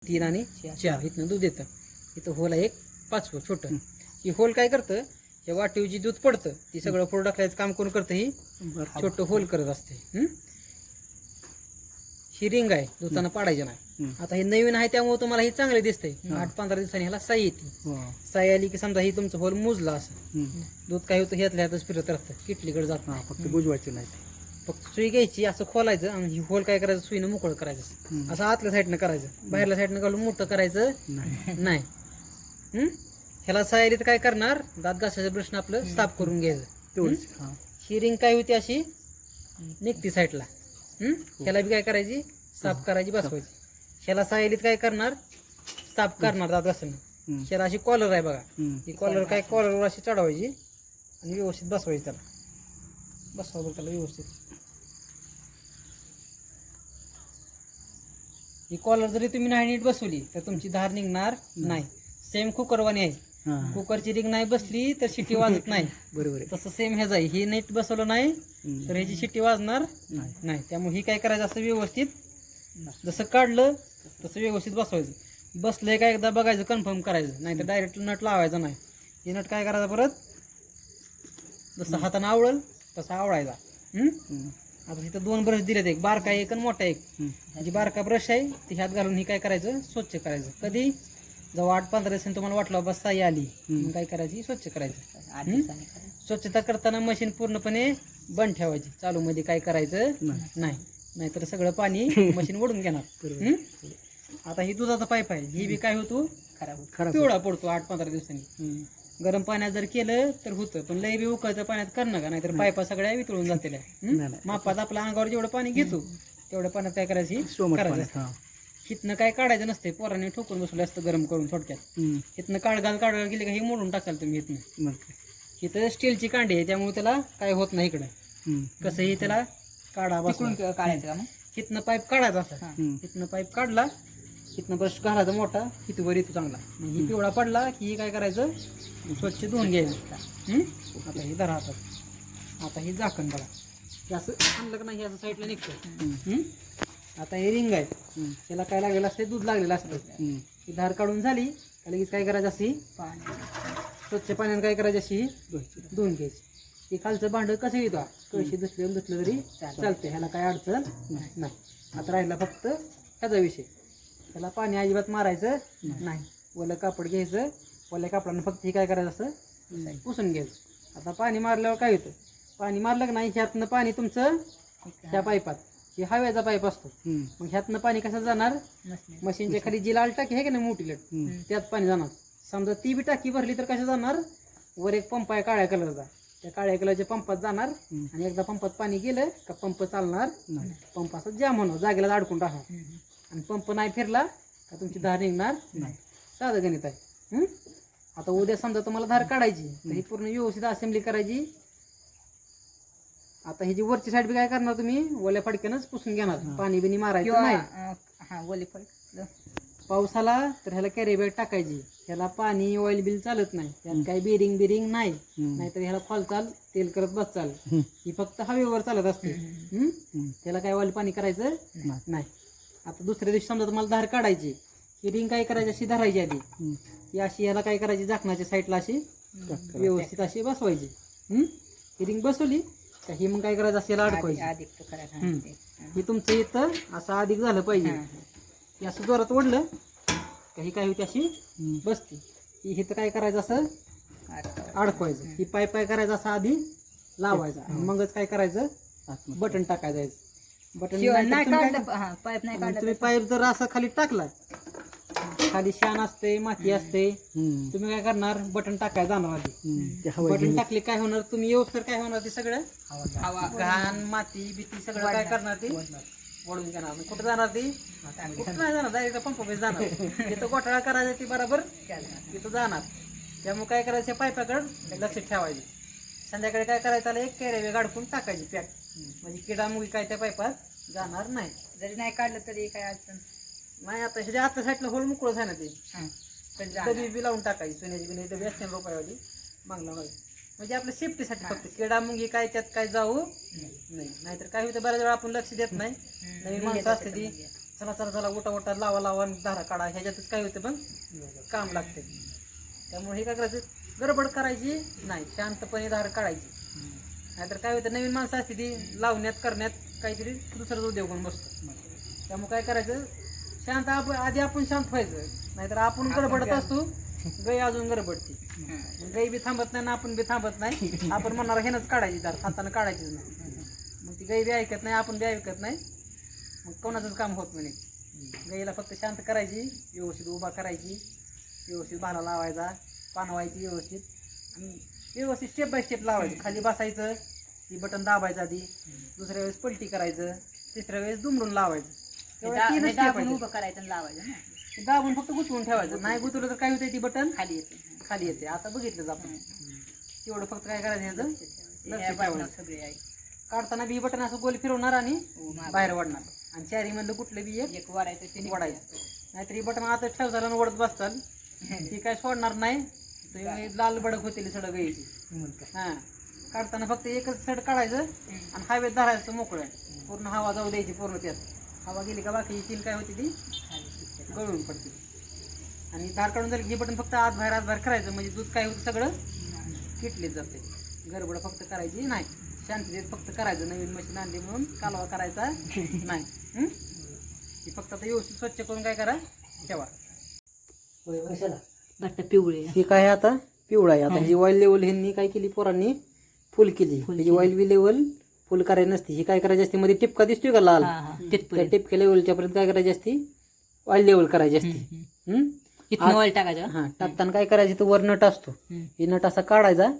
3 आणि 4 इथनं दूध येतं. इथं होल आहे एक 5वं छोटं. ही होल काय करतं, या वाटीवर जी दूध पडतं ती सगळं फोड टाकायचं काम कोण करतं, ही छोटं होल करत असते. ही रिंग आहे, दुधानं पाडायचं नाही. आता हे नवीन आहे त्यामुळे तुम्हाला हे चांगले दिसतंय. 8-15 दिवसांनी ह्याला साई येते. साई आली की समजा ही तुमचं होल मुजला असं दूध काय होतं ह्यातल्या ह्यातच फिरत राहतं, किटलीकडे जात नाही. फक्त बुजवायचे नाही. फक्त सुई घ्यायची, असं खोलायचं आणि ही होल काय करायचं, सुईनं मोकळं करायचं. असं आतल्या साईडनं करायचं, बाहेरल्या साईडनं घालून मोठं करायचं नाही. ह्याला साई तर काय करणार, दात घासायचं ब्रशनं आपलं साफ करून घ्यायचं. ही रिंग काय होती अशी निघती साईडला. ह्याला बी काय करायची, साफ करायची, बसवायची. ह्याला सायलीत काय करणार, साफ करणार दात घासणं. ह्याला अशी कॉलर आहे बघा, ही कॉलर काय कॉलरवर अशी चढवायची आणि व्यवस्थित बसवायची. त्याला बसवा बरं त्याला व्यवस्थित. ही कॉलर जरी तुम्ही नाही नीट बसवली तर तुमची धार निघणार नाही. सेम कुकरवाणी आहे. कुकरची रिंग नाही बसली तर शिट्टी वाजत नाही. बरोबर. तसं सेम ह्याच आहे, ही नीट बसवलं नाही तर ह्याची शिट्टी वाजणार नाही. त्यामुळे ही काय करायचं, असं व्यवस्थित जसं काढलं तसं व्यवस्थित बसवायचं. बसलंय का एकदा बघायचं, कन्फर्म करायचं, नाही तर डायरेक्ट नट लावायचा नाही. हे नट काय करायचं, परत जसं हातानं आवळल तसा आवळायचा. आता तिथं 2 ब्रश दिलेत, एक बारका एक आणि मोठा एक. जी बारका ब्रश आहे ती ह्यात घालून ही काय करायचं, स्वच्छ करायचं. कधी जेव्हा 8-15 दिवसांनी तुम्हाला वाटलं बस साई आली, मग काय करायची, स्वच्छ करायचं. स्वच्छता करताना मशीन पूर्णपणे बंद ठेवायची, चालू मध्ये काय करायचं नाही, नाहीतर सगळं पाणी मशीन ओढून घेणार. आता ही दुधाचा पाईप आहे, ही बी काय होतो, पिवळा पडतो 8-15 दिवसांनी. गरम पाण्यात जर केलं तर होतं, पण लय बी उकळतं पाण्यात करणं नका, नाहीतर पायपा सगळ्या वितळून जातील. मापात आपल्या अंगावर जेवढं पाणी घेतो तेवढ्या पाण्यात काय करायची, करायचं. हिथनं काय काढायचं नसते, पोरांनी ठोकून बसवलं असतं गरम करून थोडक्यात. हिथनं काढगाल गेली का हे मोडून टाकाल तुम्ही. हिथनं इथं स्टीलची कांडी आहे त्यामुळे त्याला काय होत नाही. इकडं कसंही त्याला काढा काढायचं. हिथनं पाईप काढायचा असा, हिथनं पाईप काढला, हिथनं ब्रश घालायचा मोठा, हिथं वर येतो चांगला. ही पिवळा पडला की ही काय करायचं, स्वच्छ धुवून घ्यायचं. आता ही धरा हातात. आता ही झाकण बघा, हे असं आणलं का नाही, असं साईडला निघतं. आता हे रिंग आहे, त्याला काय लागलेलं असते, दूध लागलेलं असतं. ही धार काढून झाली का लगेच काय करायचं, अशी स्वच्छ पाण्याने काय करायचं, अशी धुवून घ्यायची. हे खालचं भांड कसं येतं, कळशी धुतलं तरी चालते, ह्याला काय अडचण नाही. आता राहिला फक्त ह्याचा विषय, त्याला पाणी अजिबात मारायचं नाही. ओलं कापड घ्यायचं, ओल्या कापडानं फक्त हे काय करायचं, असं पुसून घ्यायचं. आता पाणी मारल्यावर काय होतं, पाणी मारलं का नाही, ह्यातनं पाणी तुमचं ह्या पाईपात, हे हव्याचा पाईप असतो, मग ह्यातनं पाणी कसं जाणार, मशीनच्या खाली जी लाल टाकी आहे का नाही मोठी लट, त्यात पाणी जाणार. समजा ती बी टाकी भरली तर कसं जाणार, वर एक पंप आहे काळ्या कलरचा, त्या काळ्या कलरच्या पंपात जाणार. आणि एकदा पंपात पाणी गेलं का पंप चालणार, पंप असं जाम होणार, जागेला अडकून राहणार. आणि पंप नाही फिरला का तुमची धार निघणार नाही. साधं गणित आहे. आता उद्या समजा तुम्हाला धार काढायची तर ही पूर्ण व्यवस्थित असेंब्ली करायची. आता ही जी वरची साईड बी काय करणार, तुम्ही ओल्या फडक्यानंच पुसून घेणार, पाणी बिनी मारायचं नाही. पाऊस आला तर ह्याला कॅरी बॅग टाकायची, ह्याला पाणी ऑइल बिल चालत नाही, त्यात काही बिरिंग नाही, नाहीतर ह्याला चाल तेल करत बस चाल. ही फक्त हवेवर चालत असते, त्याला काय ऑइल पाणी करायचं नाही. आता दुसऱ्या दिवशी समजा तुम्हाला धार काढायची, ही रिंग काय करायची, अशी धरायची आधी, ही अशी ह्याला काय करायची, झाकणाच्या साईडला अशी व्यवस्थित अशी बसवायची. ही रिंग बसवली का ही मग काय करायचं, असेल अडकवायची. हे तुमचं इथं असं अधिक झालं पाहिजे. हे असं जोरात ओढलं का ही काय होती, अशी बसती. ही इथं काय करायचं, असं अडकवायचं. ही पाईप काय करायचं, असं आधी लावायचा, मगच काय करायचं, बटन टाकायचं. बटन तुम्ही पाईप जर असं खाली टाकला, खाली शान असते, माती असते, तुम्ही काय करणार, बटन टाकायला जाणार आधी. बटन टाकले काय होणार, तुम्ही येऊस काय होणार, ते सगळं घाण माती बिती सगळं काय करणार, ते ओढून घेणार. कुठं जाणार, ती कुठं नाही जाणार, डायरेक्ट पंप पे जाणार. तिथं घोटाळा करायचा ती बरोबर तिथं जाणार. त्यामुळे काय करायचं, पाईपाकडे लक्ष ठेवायचं. संध्याकाळी काय करायचं, त्याला एक कॅरेबॅग अडकून टाकायची पॅक, म्हणजे किडामुळी काय त्या पाईपात जाणार नाही. जरी नाही काढलं तरी काय अडचण नाही. आता ह्याच्या आतल्या साईडला होल मोकळंच आहे ना, ते डबी बी लावून टाकायची, सोन्याची बिन डबी असते ना रुपयावाली, मागला म्हणजे आपल्या सेफ्टीसाठी फक्त. किडा मुंगी काय त्यात काय जाऊ नाही, नाहीतर काय होतं, बऱ्याच वेळा आपण लक्ष देत नाही. नवीन माणसं असते ती चला चला चला उठा उठा लावा लावा आणि धारा काढा, ह्याच्यातच काय होतं पण काम लागते. त्यामुळे हे काय करायचं, गडबड करायची नाही, शांतपणे धार काढायची. नाहीतर काय होतं, नवीन माणसं असते ती लावण्यात करण्यात काहीतरी दुसराच उद्योग होऊन बसतो. त्यामुळे काय करायचं, शांत आधी आपण शांत व्हायचं. नाहीतर आपण गडबडत असतो, गाई अजून गडबडती, गाई बी थांबत नाही ना आपण बी थांबत नाही. आपण म्हणणार ह्यानंच काढायची धार, हातानं काढायचीच नाही. मग ती गाई बी ऐकत नाही, आपण बी ऐकत नाही, मग कोणाचंच काम होत नाही. गाईला फक्त शांत करायची, व्यवस्थित उभा करायची, व्यवस्थित भाला लावायचा, पाणवायची व्यवस्थित, आणि व्यवस्थित स्टेप बाय स्टेप लावायचं. खाली बसायचं, ती बटन दाबायचं आधी, दुसऱ्या वेळेस पलटी करायचं, तिसऱ्या वेळेस दुमडून लावायचं. तीन स्टेप उभं करायचं, लावायचं, दाबून फक्त गुंतवून ठेवायचं. नाही गुंतवलं तर काय होतं, ती बटन खाली येते. आता बघितलंच आपण, तेवढं फक्त काय करायचं, ह्याचं लक्ष ठेवायचं. काढताना बी बटन असं गोल फिरवणार आणि बाहेर वाढणार, आणि चारी मधलं कुठलं बी एक वाढायचं, नाहीतर ही बटन आता ठेवचाल आणि ओढत बसताल, ती काय सोडणार नाही, लाल बडक होतील सडक यायची. हा, काढताना फक्त एकच सड काढायचं आणि हवेत धरायचं मोकळं, पूर्ण हवा जाऊ द्यायची पूर्ण. त्यात हवा गेली का बाकी तीन काय होती, ती गळून पडते. आणि धार काढून झाली की बटन फक्त आत बाहेर करायचं, म्हणजे दूध काय होतं सगळं किटलेच जाते. गडबड फक्त करायची नाही, शांततेत फक्त करायचं. नवीन मशीन आणली म्हणून कालवा करायचा नाही. ती फक्त आता व्यवस्थित स्वच्छ करून काय करा, ठेवा. पिवळे ही काय आता पिवळा आहे. आता ही ऑइल लेवल ह्यांनी काय केली, पोरांनी फुल केली. ही ऑइल बी लेवल फुल करायची नसती. ही काय करायची असते, मध्ये टिपका दिसतोय का लाल, त्या टिपक्या लेवलच्या पर्यंत काय करायची असती, ऑइल लेवल करायची असते. ऑइल टाकायचं. हा, टाकताना काय करायचं, तो वर नट असतो, ही नट असा काढायचा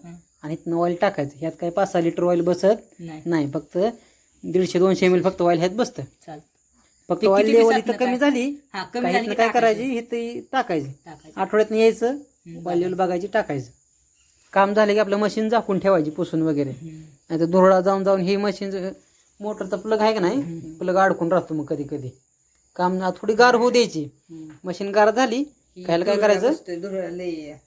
आणि इथनं ऑइल टाकायचं. ह्यात काय 5-6 लिटर ऑइल बसत नाही, फक्त 150-200 ml फक्त ऑइल ह्यात बसतं. फक्त ऑइल लेवल इथं कमी झाली काय करायची, इथं टाकायची. आठवड्यातनं यायचं, ऑइल लेवल बघायची, टाकायचं. काम झालं की आपलं मशीन झाकून ठेवायची पुसून वगैरे, नाही तर धुरळा जाऊन ही मशीन मोटरचा प्लग आहे का नाही, प्लग अडकून राहतो. मग कधी कधी काम थोडी गार होऊ द्यायची, मशीन गार झाली खायला काय करायचं,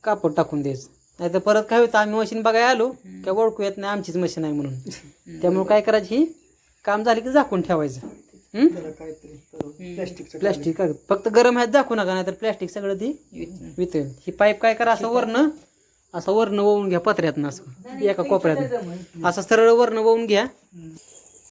कापड टाकून द्यायचं. नाही तर परत काय होतं, आम्ही मशीन बघायला आलो काय ओळखू येत नाही आमचीच मशीन आहे म्हणून. त्यामुळे काय करायची, ही काम झाली की झाकून ठेवायचं. प्लॅस्टिक फक्त गरम ह्यात दाखवू नका, नाहीतर प्लॅस्टिक सगळं ती वितळेल. ही पाईप काय करा, असं वरनं वळून घ्या पत्र्यातनं, असं एका कोपऱ्यात असं सरळ वरनं वळून घ्या.